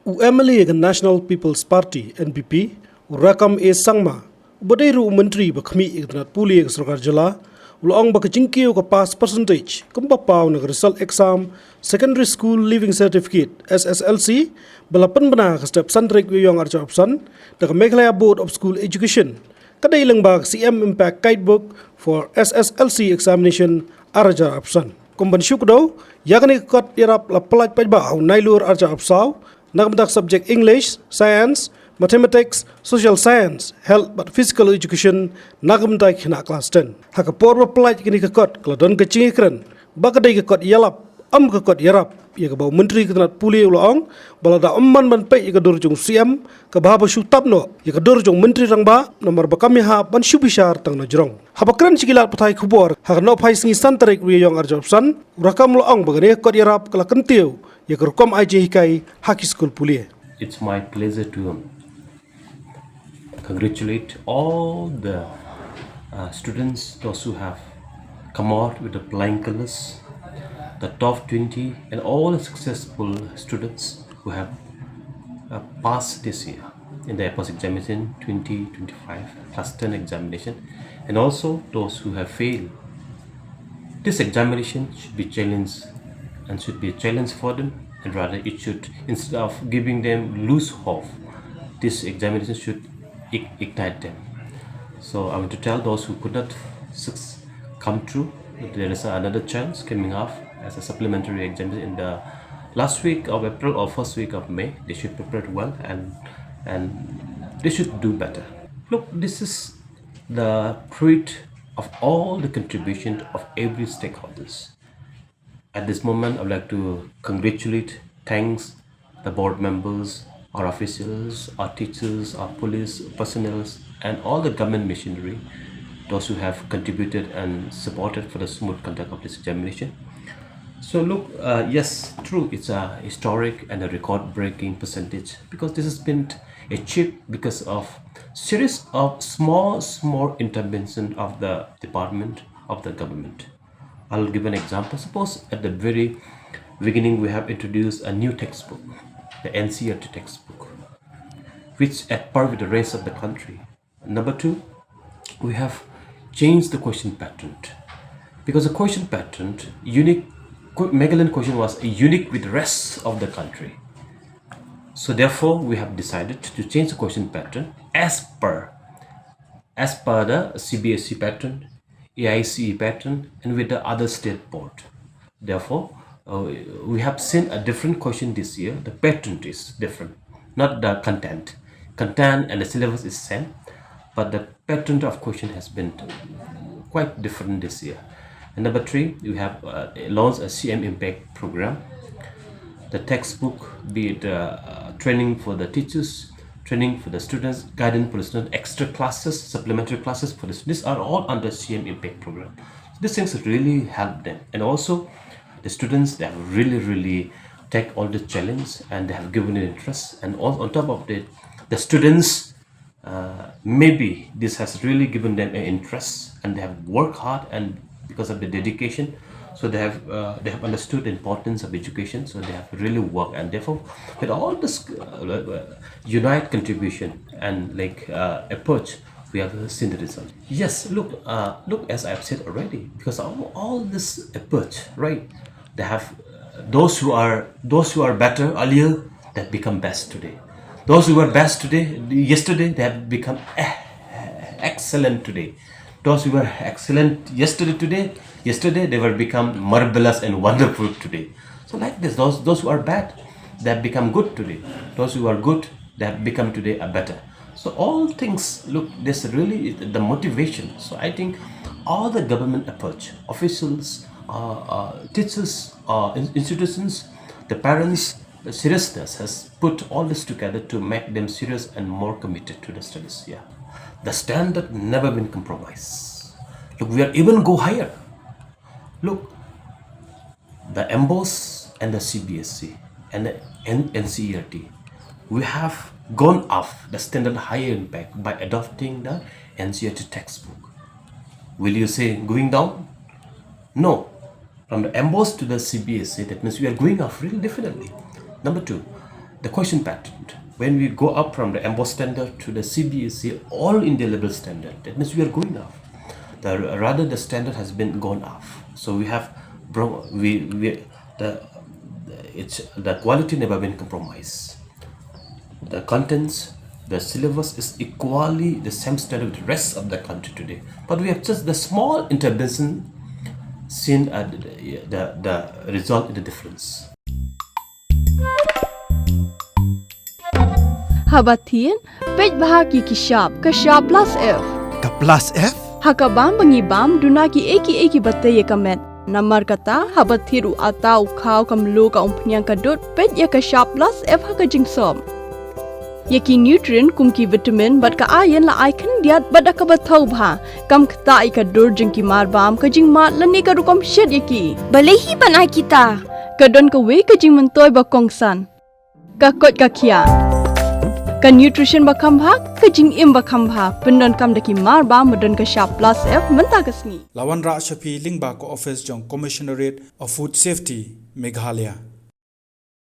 UMLA ke National People's Party NPP Rakkam Samla Badairu Menteri Bakmi Ignat Pule ke Sarkar Jala Ulong bak jingkiu ke pass percentage Kumba pau nak result exam Secondary School Living Certificate SSLC balapan benar ke step santrik yang arca option dak Meghalaya Board of School Education kadai lengbak CM Impact Guidebook for SSLC examination arca option kumban syukdo yakni kot Ïarap la pelaj pajbau nailur arca opsaw nak mendak subject English, Science, Mathematics, Social Science, Health but Physical Education nagam dai khina class 10. Haka por pelaj kini kekot keladon kecing ikran bakadai kekot Ïarap kekot Ïarap ia ke bau menteri ketenat Pule ulang balada amman ban pe ia ke dorjong siam ke bahaba syutabno ia ke dorjong menteri rangba nomor bakami ha ban syubishar tang najrong habakran sikilat patai khubor hak no phai singi santarik riyong arjopsan Rakkam ulang bagane kekot Ïarap kala kentiu ia ke rukom IJ hikai haki school Pule. It's my pleasure to congratulate all the students, those who have come out with the flying colors, the top 20 and all the successful students who have passed this year in the post examination 2025 class 10 examination, and also those who have failed. This examination should be challenged and should be a challenge for them, and rather it should, instead of giving them loose hope, this examination should ignite them. So I want to tell those who could not come true that there is another chance coming up as a supplementary exam in the last week of April or first week of May. They should prepare well and they should do better. Look, this is the fruit of all the contribution of every stakeholders. At this moment, I would like to congratulate, thanks the board members, our officials, our teachers, our police personnel, and all the government machinery, those who have contributed and supported for the smooth conduct of this examination. So look, yes, true, it's a historic and a record-breaking percentage because this has been achieved because of series of small intervention of the department of the government. I'll give an example. Suppose at the very beginning we have introduced a new textbook, the NCERT textbook, which at par with the rest of the country. Number two, we have changed the question pattern because the question pattern unique. Meghalaya question was unique with the rest of the country. So therefore, we have decided to change the question pattern as per the CBSE pattern, AICE pattern, and with the other state board. Therefore, we have seen a different question this year. The pattern is different, not the content. Content and the syllabus is same, but the pattern of question has been quite different this year. And number three, we have launched a CM Impact program. The textbook, be it training for the teachers, training for the students, guidance for the students, extra classes, supplementary classes for the students, these are all under CM Impact program. So these things really help them. And also, the students, they have really take all the challenge and they have given it interest. And all, on top of it, the students, maybe this has really given them an interest and they have worked hard and because of the dedication, so they have understood the importance of education, so they have really worked, and therefore with all this unite contribution and approach, we have seen the result. Yes, look, as I've said already, because all this approach, right, they have those who are better earlier, they have become best today. Those who were best yesterday, they have become excellent today. Those who were excellent yesterday, they will become marvelous and wonderful today. So like this, those who are bad, they have become good today. Those who are good, they have become today a better. So all things, look, this really is the motivation. So I think all the government approach, officials, teachers, institutions, the parents, the seriousness has put all this together to make them serious and more committed to the studies. Yeah. The standard never been compromised. Look, we are even go higher. Look, the MBOS and the CBSE and the NCERT, we have gone up the standard higher impact by adopting the NCERT textbook. Will you say going down? No. From the MBOS to the CBSE, that means we are going up really definitely. Number two, the question pattern. When we go up from the embossed standard to the CBSE all India level standard, that means we are going up. Rather the standard has been gone up. So we have the quality never been compromised. The contents, the syllabus is equally the same standard with the rest of the country today. But we have just the small intervention seen the result in the difference. Habatin, pej bahagi kishab, kashab plus F. Ka plus F? Hakabam bangibam dunaki eki batay kamet. Namar kata habathiru atau kau kamlu ka umpnyang kadut pej ya kashab plus F hakajing som. Yaki nutrient kumki vitamin bat ka ayan la icon diat bat akabatau bha. Kam kata ikadur jengki marbam kajing mat lani ka rukom shed yaki. Balehi banai kita. Kadon ka we kajing mentoy bakongsan. Kakot kakia. Ka nutrition bakam bha kajing im bakam bha pendon kam daki marba medon ka sharp plus F menta kasni. Lawan Rak Shafi Lingba ko office jong Commissionerate of Food Safety Meghalaya.